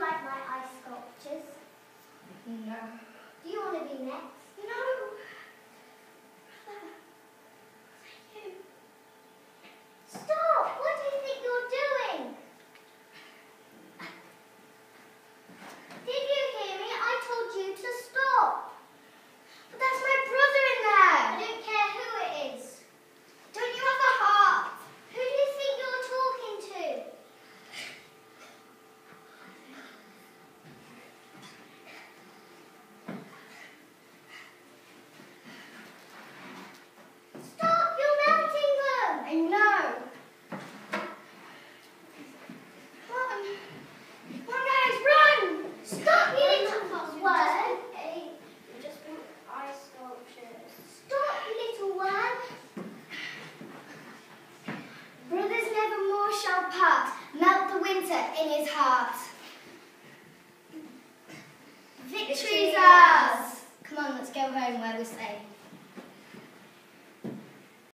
like my ice sculptures? No. Do you want to be next? No. Stop! What do you think you're doing? Did you hear me? I told you to stop. But that's my brother in there. I don't care who it is. Don't you have a heart? Who do you think you're talking to? Stop! You're melting them! I know. Come on, guys, run! Stop, you little worm! You're just being ice sculptures. Stop, you little worm! Brothers nevermore shall part, melt the winter in his heart. Victory's ours! Come on, let's go home where we're safe.